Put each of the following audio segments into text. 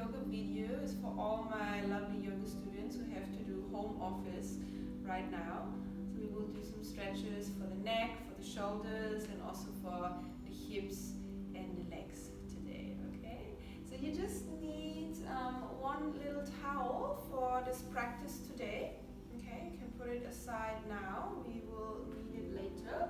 yoga video is for all my lovely yoga students who have to do home office right now. So we will do some stretches for the neck, for the shoulders, and also for the hips and the legs today, okay? So you just need one little towel for this practice today, okay? You can put it aside now, we will need it later.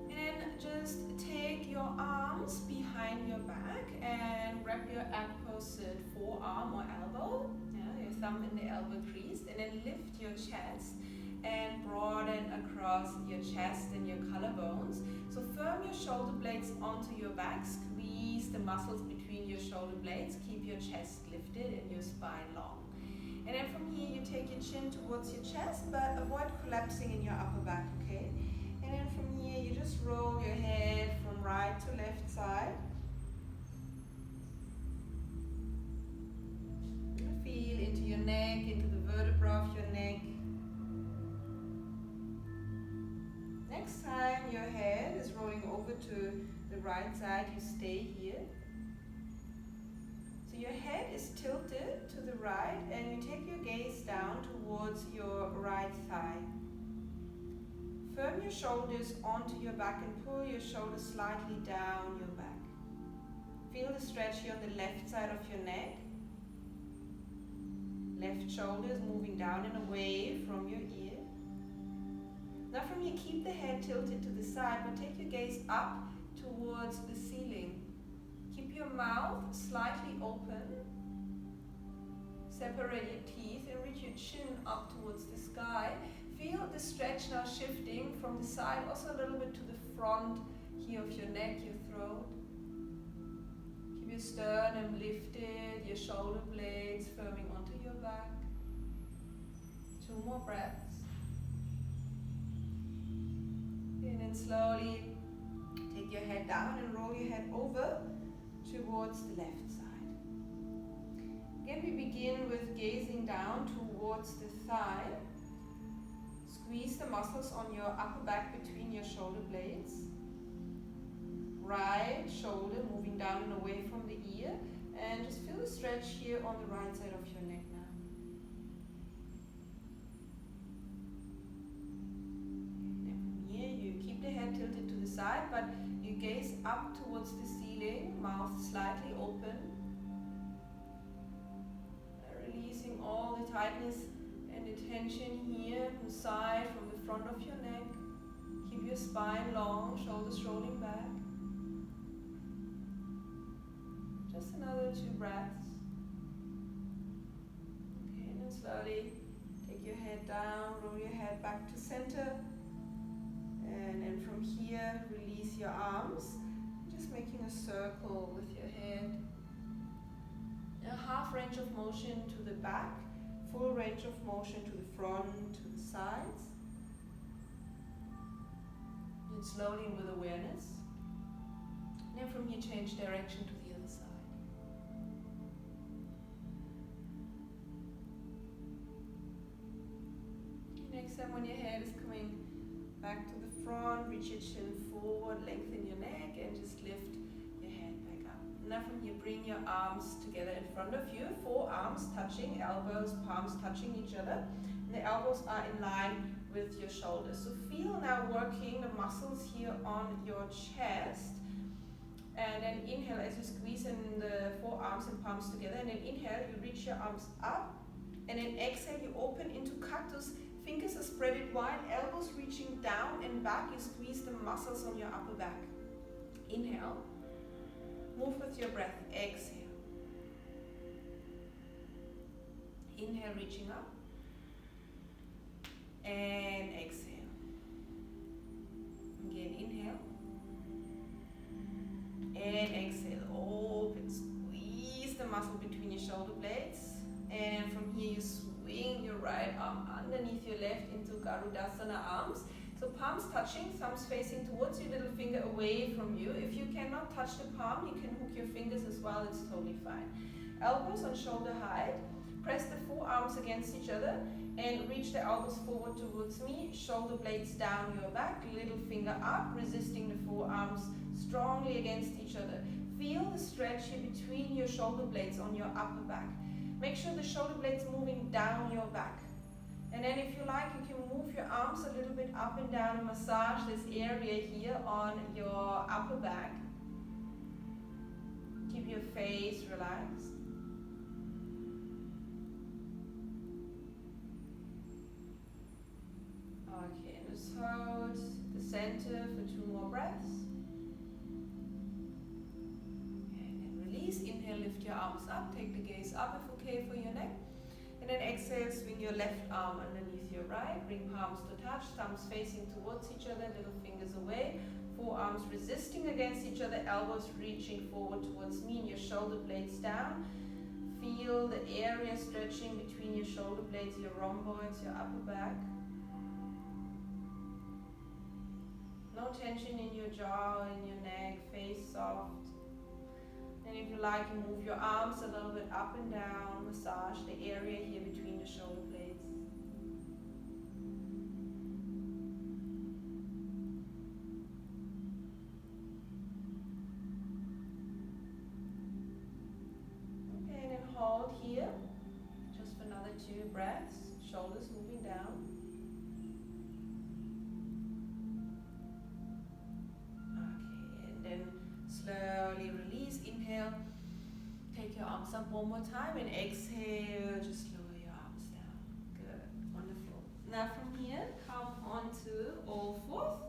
And just take your arms behind your back and wrap your opposite forearm or elbow, your thumb in the elbow crease, and then lift your chest and broaden across your chest and your collarbones. So firm your shoulder blades onto your back, squeeze the muscles between your shoulder blades, keep your chest lifted and your spine long. And then from here you take your chin towards your chest, but avoid collapsing in your upper back, okay? And then from here, you just roll your head from right to left side. Feel into your neck, into the vertebra of your neck. Next time your head is rolling over to the right side, you stay here. So your head is tilted to the right and you take your gaze down towards your right thigh. Firm your shoulders onto your back and pull your shoulders slightly down your back. Feel the stretch here on the left side of your neck. Left shoulder is moving down and away from your ear. Now from here, keep the head tilted to the side, but take your gaze up towards the ceiling. Keep your mouth slightly open. Separate your teeth and reach your chin up towards the sky. Feel the stretch now shifting from the side, also a little bit to the front here of your neck, your throat. Keep your sternum lifted, your shoulder blades firming onto your back. 2 more breaths. And then slowly take your head down and roll your head over towards the left side. Again, we begin with gazing down towards the thigh. Squeeze the muscles on your upper back between your shoulder blades. Right shoulder moving down and away from the ear. And just feel the stretch here on the right side of your neck now. And from here you keep the head tilted to the side, but you gaze up towards the ceiling, mouth slightly open. Releasing all the tightness and the tension here from the side, from the front of your neck. Keep your spine long, shoulders rolling back. Just another 2 breaths. Okay, and then slowly take your head down, roll your head back to center. And then from here, release your arms. Just making a circle with your head. A half range of motion to the back. Full range of motion to the front, to the sides. And slowly with awareness. And then from here, change direction to the other side. Next time when your head is coming back to the front, reach your chin forward, lengthen your neck, and just lift your head back up. Now from here, bring your arms together in front of you, forearms touching, elbows, palms touching each other. And the elbows are in line with your shoulders. So feel now working the muscles here on your chest. And then inhale as you squeeze in the forearms and palms together. And then inhale, you reach your arms up. And then exhale, you open into cactus. Fingers are spread wide, elbows reaching down and back. You squeeze the muscles on your upper back. Inhale. Move with your breath. Exhale. Inhale, reaching up. And exhale. Again, inhale. And exhale. Open. Squeeze the muscle between your shoulder blades. And from here, you swing your right arm underneath your left into Garudasana arms. So palms touching, thumbs facing towards you, little finger away from you. If you cannot touch the palm, you can hook your fingers as well, it's totally fine. Elbows on shoulder height. Press the forearms against each other and reach the elbows forward towards me. Shoulder blades down your back, little finger up, resisting the forearms strongly against each other. Feel the stretch here between your shoulder blades on your upper back. Make sure the shoulder blades moving down your back. And then if you like, you can move your arms a little bit up and down and massage this area here on your upper back. Keep your face relaxed. Okay, and just hold the center for 2 more breaths. And then release. Inhale, lift your arms up. Take the gaze up if okay for your neck. And then exhale, swing your left arm underneath your right. Bring palms to touch, thumbs facing towards each other, little fingers away. Forearms resisting against each other, elbows reaching forward towards me and your shoulder blades down. Feel the area stretching between your shoulder blades, your rhomboids, your upper back. No tension in your jaw, in your neck, face soft. And if you like, you move your arms a little bit up and down, massage the area here between the shoulder blades. Okay, and then hold here, just for another 2 breaths, shoulders moving down. Slowly release, inhale, take your arms up one more time and exhale, just lower your arms down. Good, wonderful. Now from here, come onto all fours,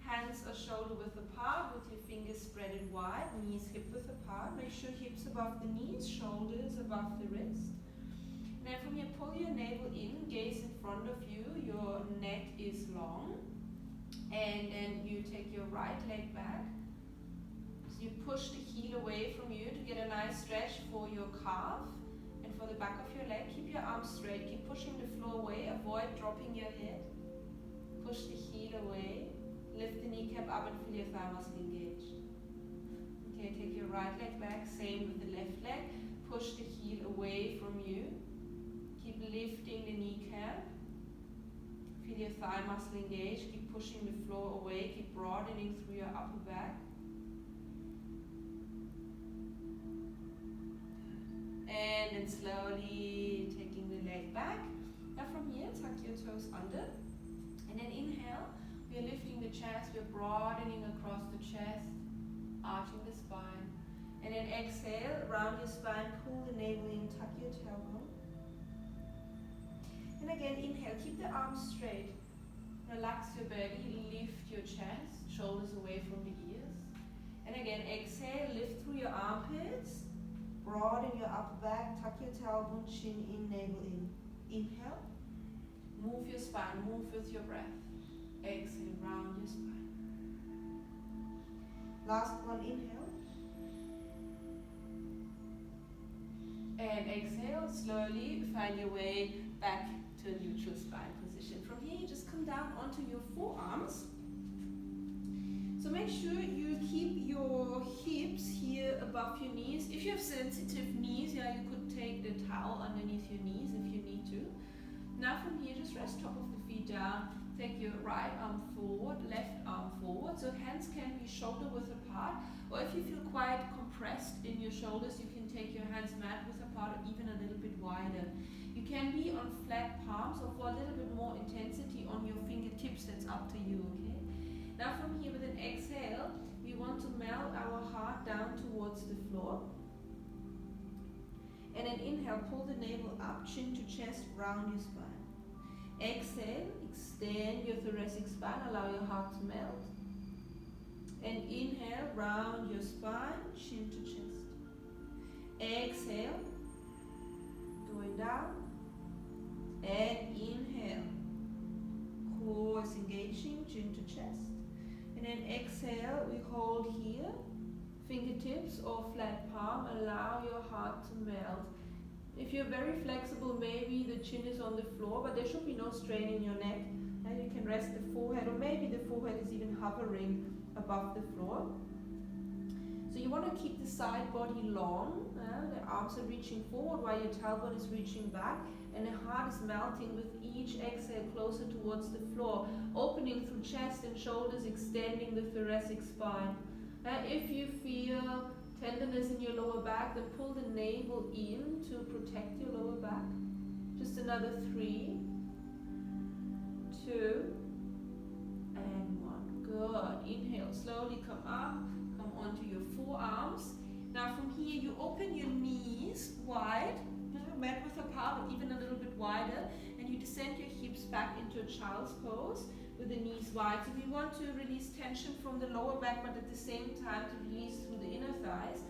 hands are shoulder width apart with your fingers spread wide, knees hip width apart. Make sure hips above the knees, shoulders above the wrist. Now from here, pull your navel in, gaze in front of you, your neck is long, and then you take your right leg back. You push the heel away from you to get a nice stretch for your calf and for the back of your leg. Keep your arms straight, keep pushing the floor away, avoid dropping your head. Push the heel away, lift the kneecap up and feel your thigh muscle engaged. Okay, take your right leg back, same with the left leg. Push the heel away from you. Keep lifting the kneecap. Feel your thigh muscle engaged, keep pushing the floor away, keep broadening through your upper back. And then slowly taking the leg back. Now from here, tuck your toes under. And then inhale, we are lifting the chest, we are broadening across the chest, arching the spine. And then exhale, round your spine, pull the navel in, tuck your tailbone. And again, inhale, keep the arms straight. Relax your belly, lift your chest, shoulders away from the ears. And again, exhale, lift through your armpits. Broaden your upper back, tuck your tailbone, chin in, navel in. Inhale, move your spine, move with your breath. Exhale, round your spine. Last one, inhale. And exhale, slowly find your way back to a neutral spine position. From here, you just come down onto your forearms. So make sure you keep your hips here above your knees. If you have sensitive knees, yeah, you could take the towel underneath your knees if you need to. Now from here, just rest top of the feet down. Take your right arm forward, left arm forward. So hands can be shoulder width apart. Or if you feel quite compressed in your shoulders, you can take your hands mat width apart or even a little bit wider. You can be on flat palms or for a little bit more intensity on your fingertips. That's up to you, okay? Now from here with an exhale, we want to melt our heart down towards the floor. And then inhale, pull the navel up, chin to chest, round your spine. Exhale, extend your thoracic spine, allow your heart to melt. And inhale, round your spine, chin to chest. Exhale, going down. And inhale, core is engaging, chin to chest. And then exhale, we hold here, fingertips or flat palm, allow your heart to melt. If you're very flexible, maybe the chin is on the floor, but there should be no strain in your neck. And you can rest the forehead, or maybe the forehead is even hovering above the floor. So you want to keep the side body long, the arms are reaching forward while your tailbone is reaching back, and the heart is melting with each exhale closer towards the floor, opening through chest and shoulders, extending the thoracic spine. If you feel tenderness in your lower back, then pull the navel in to protect your lower back. Just another 3, 2, and 1. Good. Inhale, slowly come up, come onto your forearms. Now from here, you open your knees wide, mat width apart, or even a little bit wider, and you descend your hips back into a child's pose with the knees wide. So we want to release tension from the lower back, but at the same time to release through the inner thighs.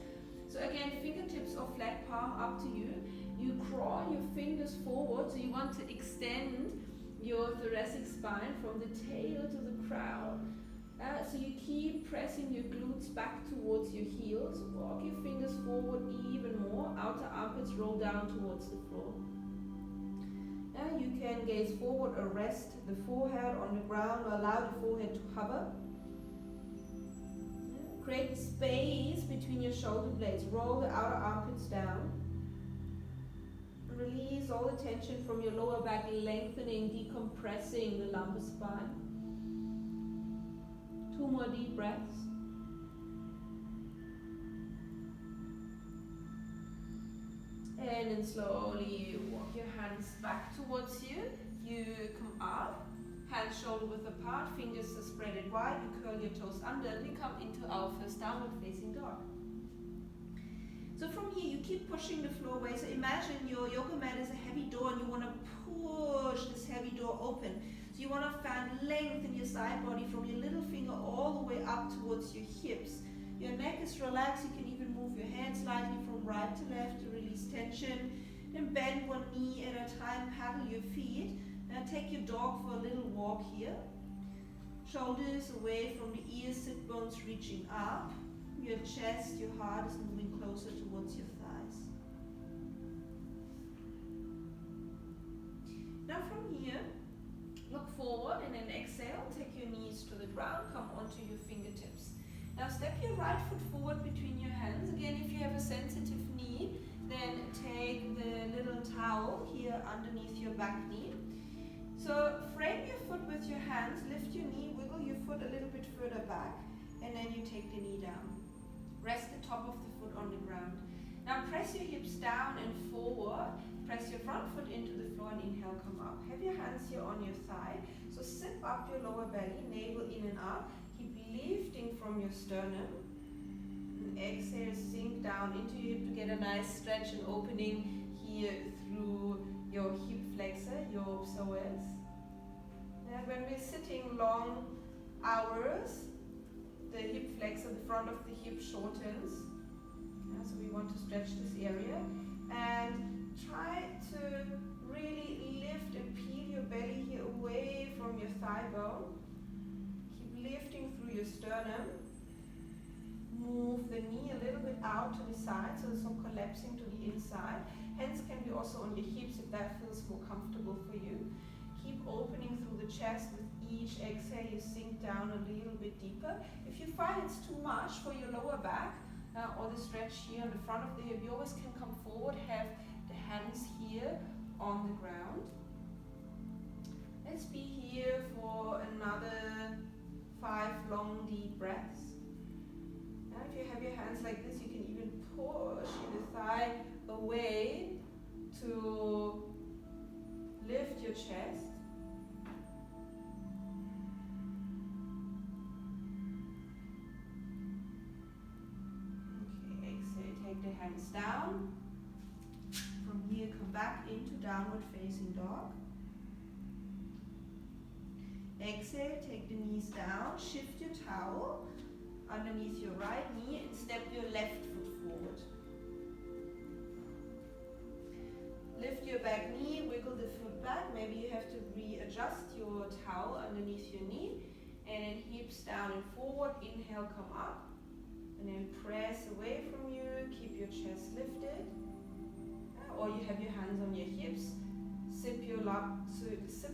So again, fingertips or flat palm, up to you. You crawl your fingers forward, so you want to extend your thoracic spine from the tail to the crown. So you keep pressing your glutes back towards your heels. Walk your fingers forward even more. Outer armpits roll down towards the floor. Now you can gaze forward or rest the forehead on the ground or allow the forehead to hover. Create space between your shoulder blades. Roll the outer armpits down. Release all the tension from your lower back, lengthening, decompressing the lumbar spine. 2 more deep breaths. And then slowly walk your hands back towards you. You come up, hands shoulder width apart, fingers are spread wide. You curl your toes under, and we come into our first downward facing dog. So from here, you keep pushing the floor away. So imagine your yoga mat is a heavy door and you want to push this heavy door open. So you want to find length in your side body from your little finger all the way up towards your hips. Your neck is relaxed. You can even move your hands slightly from right to left to release tension. Then bend one knee at a time, paddle your feet. Now take your dog for a little walk here. Shoulders away from the ears, sit bones reaching up. Your chest, your heart is moving closer towards your thighs. Now from here, look forward and then exhale. Take your knees to the ground, come onto your fingertips. Now step your right foot forward between your hands. Again, if you have a sensitive knee, then take the little towel here underneath your back knee. So frame your foot with your hands, lift your knee, wiggle your foot a little bit further back, and then you take the knee down. Rest the top of the foot on the ground. Now press your hips down and forward. Press your front foot into the floor and inhale, come up. Have your hands here on your thigh. So sit up your lower belly, navel in and up. Keep lifting from your sternum. And exhale, sink down into your hip to get a nice stretch and opening here through your hip flexor, your psoas. And when we're sitting long hours, the hip flexor, the front of the hip shortens. So we want to stretch this area. And try to really lift and peel your belly here away from your thigh bone. Keep lifting through your sternum. Move the knee a little bit out to the side, so there's some collapsing to the inside. Hands can be also on your hips if that feels more comfortable for you. Keep opening through the chest. With each exhale, you sink down a little bit deeper. If you find it's too much for your lower back or the stretch here on the front of the hip, you always can come forward, have the hands here on the ground. Let's be here for another 5 long deep breaths. Now if you have your hands like this, you can even push the thigh away to lift your chest. Okay, exhale, take the hands down. From here, come back into downward facing dog. Exhale, take the knees down, shift your towel underneath your right knee and step your left foot forward. Lift your back knee, wiggle the foot back. Maybe you have to readjust your towel underneath your knee. And then hips down and forward. Inhale, come up. And then press away from you. Keep your chest lifted. Or you have your hands on your hips. Sit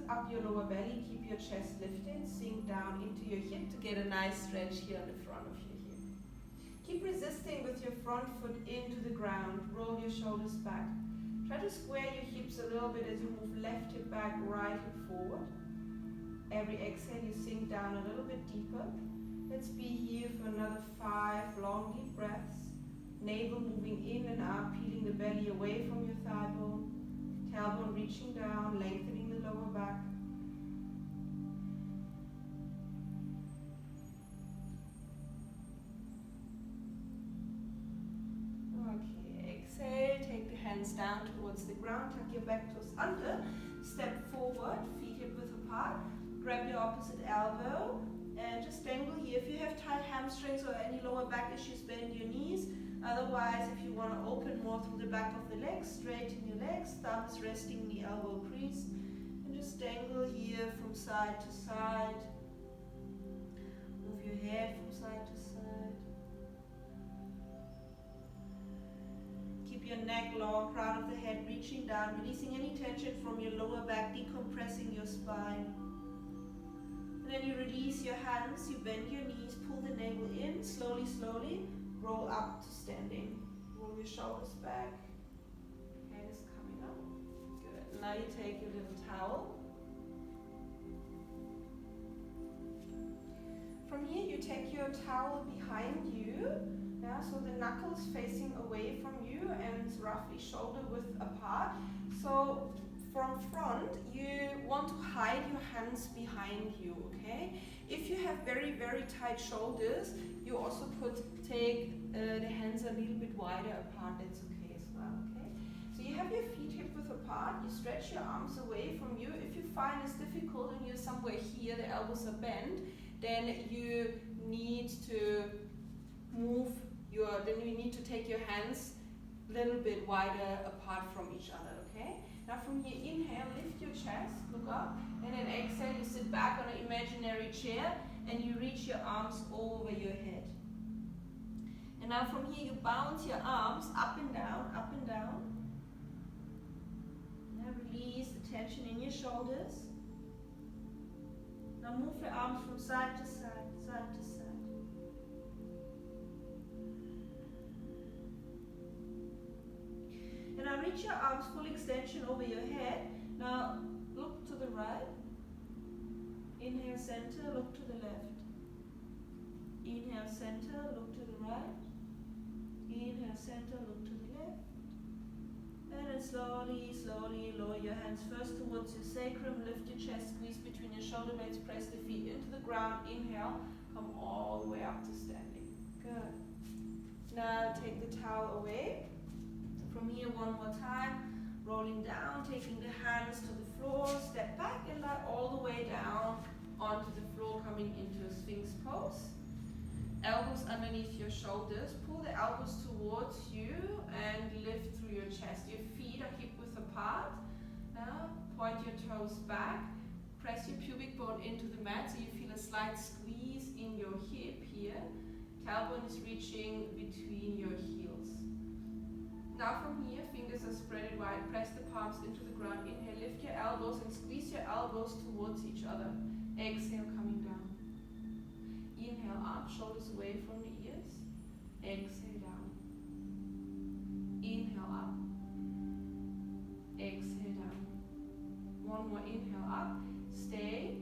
up your lower belly. Keep your chest lifted. Sink down into your hip to get a nice stretch here on the front of your hip. Keep resisting with your front foot into the ground. Roll your shoulders back. Try to square your hips a little bit as you move left hip back, right hip forward. Every exhale, you sink down a little bit deeper. Let's be here for another 5 long deep breaths. Navel moving in and out, peeling the belly away from your thigh bone. Tailbone reaching down, lengthening the lower back. Okay, exhale, take the hands down towards the ground, tuck your back toes under, step forward, feet hip width apart, grab your opposite elbow, and just dangle here. If you have tight hamstrings or any lower back issues, bend your knees. Otherwise, if you want to open more through the back of the legs, straighten your legs, thumbs resting in the elbow crease, and just dangle here from side to side. Move your head from side to side. Keep your neck long, crown of the head reaching down, releasing any tension from your lower back, decompressing your spine. And then you release your hands, you bend your knees, pull the navel in, slowly, slowly, roll up to standing. Roll your shoulders back, head is coming up. Good. Now you take your little towel. From here you take your towel behind you, so the knuckles facing away from you and roughly shoulder width apart. So from front, you want to hide your hands behind you, okay? If you have very, very tight shoulders, you also take the hands a little bit wider apart, that's okay as well, okay? So you have your feet hip width apart, you stretch your arms away from you. If you find it's difficult and you're somewhere here, the elbows are bent, then you need to take your hands a little bit wider apart from each other, okay? Now from here, inhale, lift your chest, look up, and then exhale, you sit back on an imaginary chair and you reach your arms over your head. And now from here, you bounce your arms up and down, up and down. Now release the tension in your shoulders. Now move your arms from side to side, side to side. And now reach your arms full extension over your head. Now look to the right. Inhale, center, look to the left. Inhale, center, look to the right. Inhale, center, look to the left. And then slowly, slowly lower your hands first towards your sacrum. Lift your chest, squeeze between your shoulder blades, press the feet into the ground. Inhale, come all the way up to standing. Good. Now take the towel away. From here, one more time, rolling down, taking the hands to the floor, step back and lie all the way down onto the floor, coming into a Sphinx pose. Elbows underneath your shoulders, pull the elbows towards you and lift through your chest. Your feet are hip width apart. Now point your toes back, press your pubic bone into the mat so you feel a slight squeeze in your hip here. Tailbone is reaching between your heels. Now from here, fingers are spread wide, press the palms into the ground. Inhale, lift your elbows and squeeze your elbows towards each other. Exhale, coming down. Inhale, arms, shoulders away from the ears. Exhale, down. Inhale, up. Exhale, down. One more inhale, up. Stay.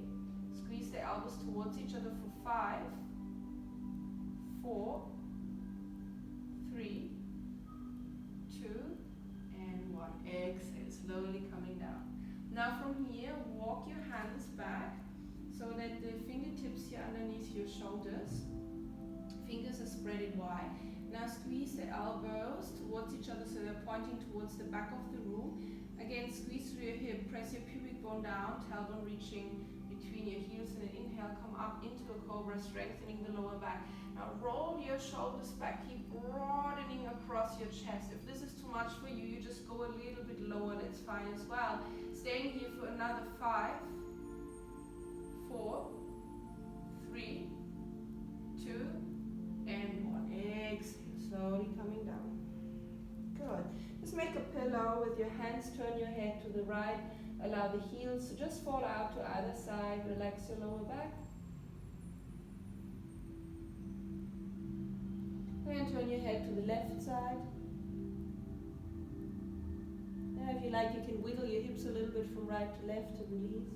Squeeze the elbows towards each other for 5, 4, 3, 2, and 1. Exhale, slowly coming down. Now from here, walk your hands back so that the fingertips here underneath your shoulders. Fingers are spread wide. Now squeeze the elbows towards each other so they're pointing towards the back of the room. Again, squeeze through your hip, press your pubic bone down, tailbone reaching between your heels, and then inhale, come up into a cobra, strengthening the lower back. Now roll your shoulders back, keep broadening across your chest. If this is too much for you, you just go a little bit lower, that's fine as well. Staying here for another 5, 4, 3, 2, and 1. Exhale, slowly coming down. Good. Just make a pillow with your hands, turn your head to the right, allow the heels to just fall out to either side, relax your lower back. And turn your head to the left side. Now if you like, you can wiggle your hips a little bit from right to left to release.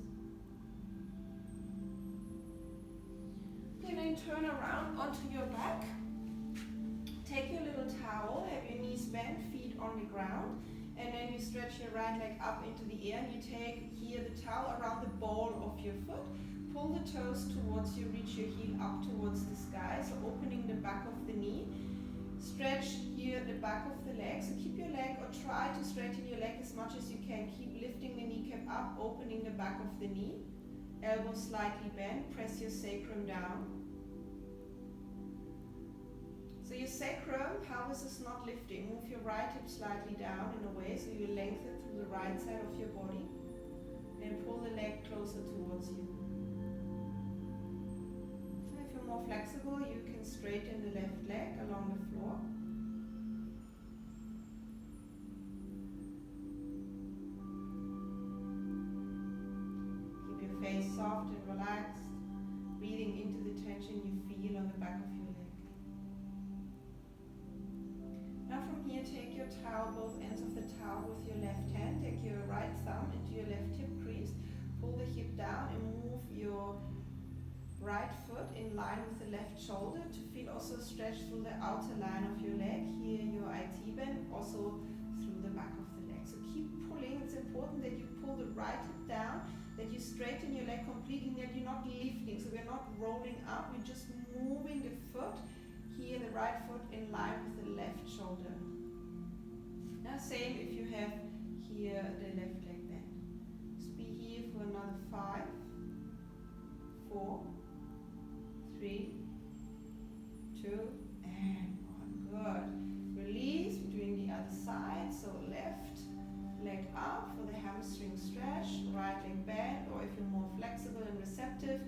Then then turn around onto your back. Take your little towel, have your knees bent, feet on the ground, and then you stretch your right leg up into the air, and you take here the towel around the ball of your foot. Pull the toes towards you, reach your heel up towards the sky, so opening the back of the knee. Stretch here the back of the leg, so keep your leg, or try to straighten your leg as much as you can. Keep lifting the kneecap up, opening the back of the knee. Elbows slightly bent, press your sacrum down. So your sacrum, pelvis is not lifting. Move your right hip slightly down in a way so you lengthen through the right side of your body. And pull the leg closer towards you. If you're more flexible, you can straighten the left leg along the floor. Keep your face soft and relaxed, breathing into the tension you feel on the back of your leg. Now from here, take your towel, both ends of the towel with your left hand, take your right thumb into your left hip crease, pull the hip down and move your right foot in line with the left shoulder to feel also stretch through the outer line of your leg. Here your IT bend, also through the back of the leg. So keep pulling. It's important that you pull the right hip down, that you straighten your leg completely, that you're not lifting. So we're not rolling up, we're just moving the foot. Here the right foot in line with the left shoulder. Now same if you have here the left leg bent. So be here for another 5, 4, 3, 2, and 1. Good. Release. We're doing the other side. So left leg up for the hamstring stretch. Right leg bend, or if you're more flexible and receptive,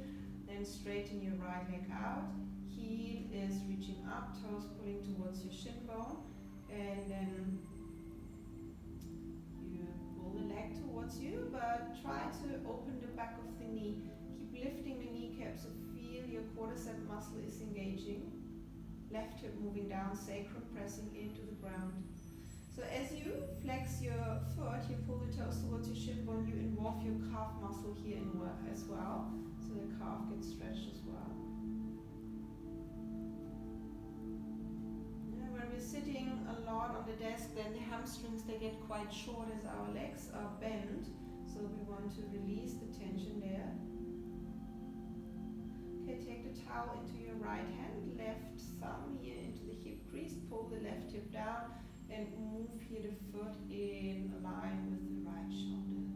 then straighten your right leg out. Heel is reaching up, toes pulling towards your shin bone, and then you pull the leg towards you, but try to open the back of the knee. Keep lifting the kneecap, so feel your quadricep muscle is engaging. Left hip moving down, sacrum pressing into the ground. So as you flex your foot, you pull the toes towards your shin bone, you involve your calf muscle here in work as well, so the calf gets stretched as well. Sitting a lot on the desk, then the hamstrings, they get quite short as our legs are bent, so we want to release the tension there. Okay, take the towel into your right hand, left thumb here into the hip crease, pull the left hip down and move here the foot in line with the right shoulder.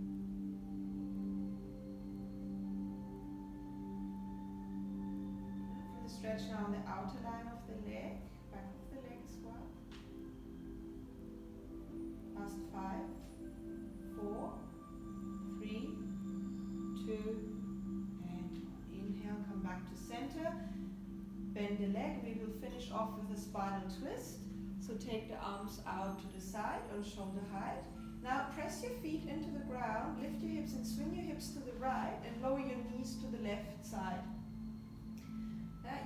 Feel the stretch now on the outer line of the leg, back of the leg as well. Last 5, 4, 3, 2, and 1. Inhale, come back to center. Bend the leg. We will finish off with a spinal twist. So take the arms out to the side on shoulder height. Now press your feet into the ground, lift your hips and swing your hips to the right and lower your knees to the left side.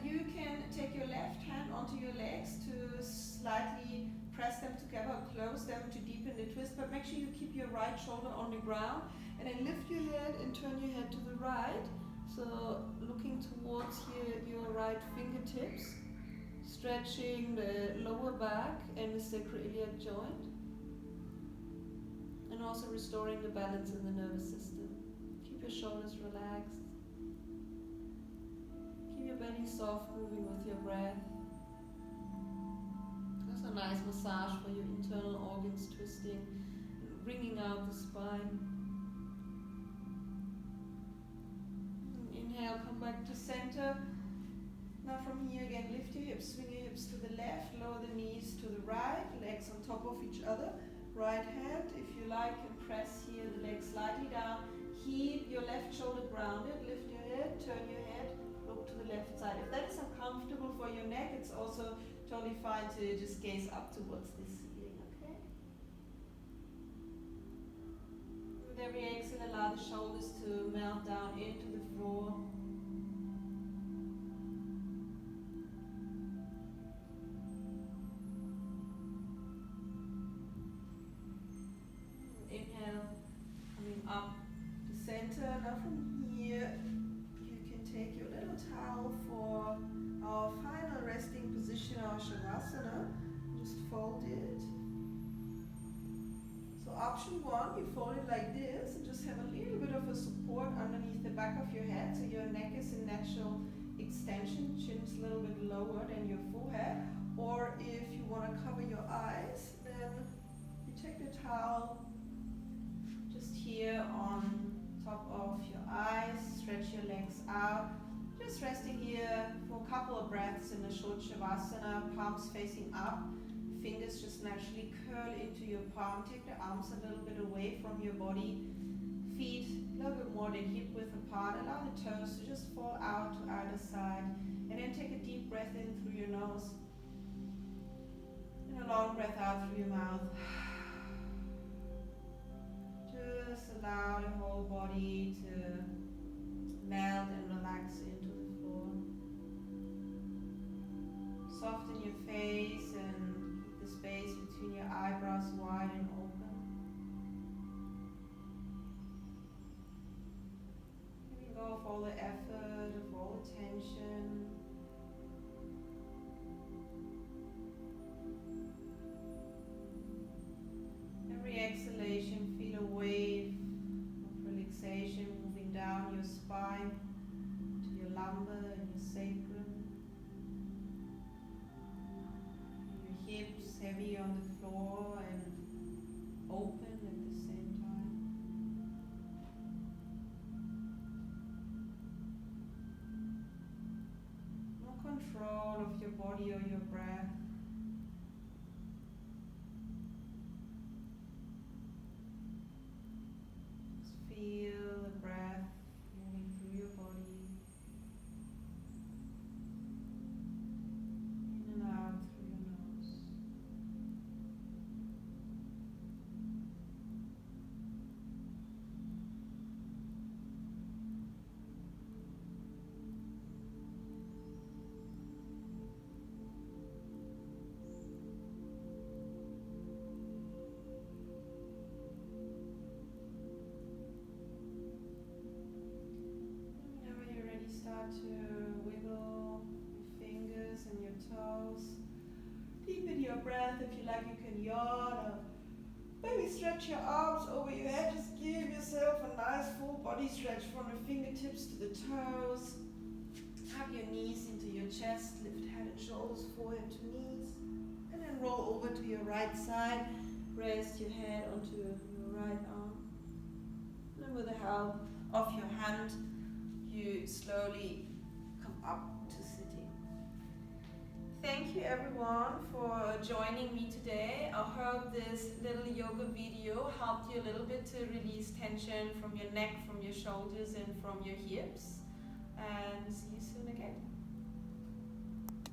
You can take your left hand onto your legs to slightly press them together or close them to deepen the twist, but make sure you keep your right shoulder on the ground and then lift your head and turn your head to the right. So looking towards here your right fingertips, stretching the lower back and the sacroiliac joint, and also restoring the balance in the nervous system. Keep your shoulders relaxed. Keep your belly soft, moving with your breath. That's a nice massage for your internal organs, twisting, bringing out the spine. Inhale, come back to center. Now from here again, lift your hips, swing your hips to the left, lower the knees to the right, legs on top of each other. Right hand, if you like, and press here the legs slightly down. Keep your left shoulder grounded, lift your head, turn your head, look to the left side. If that is uncomfortable for your neck, it's also totally fine to just gaze up towards the ceiling, okay? With every exhale, allow the shoulders to melt down into the floor. Inhale, coming up to center. Now from here, you can take your little towel for Shavasana. Just fold it. So option one, you fold it like this and just have a little bit of a support underneath the back of your head, so your neck is in natural extension, chin's a little bit lower than your forehead. Or if you want to cover your eyes, then you take the towel just here on top of your eyes, stretch your legs out, just resting here for a couple of breaths in a short Shavasana, palms facing up, fingers just naturally curl into your palm, take the arms a little bit away from your body, feet a little bit more than hip width apart, allow the toes to just fall out to either side, and then take a deep breath in through your nose, and a long breath out through your mouth. Just allow the whole body to melt and relax into the floor. Soften your face and keep the space between your eyebrows wide and open. Letting go of all the effort, of all the tension. Every exhalation, feel a wave of relaxation moving down your spine to your lumbar and your sacrum. Your hips heavy on the floor and open at the same time. No control of your body or your breath. Feel the breath moving through your body, in and out through your nose. Start to wiggle your fingers and your toes. Deepen your breath. If you like, you can yawn or maybe stretch your arms over your head. Just give yourself a nice full body stretch from the fingertips to the toes. Hug your knees into your chest. Lift head and shoulders, forehead to knees. And then roll over to your right side. Rest your head onto your right arm. And then with the help of your hand, you slowly come up to sitting. Thank you everyone for joining me today. I hope this little yoga video helped you a little bit to release tension from your neck, from your shoulders and from your hips.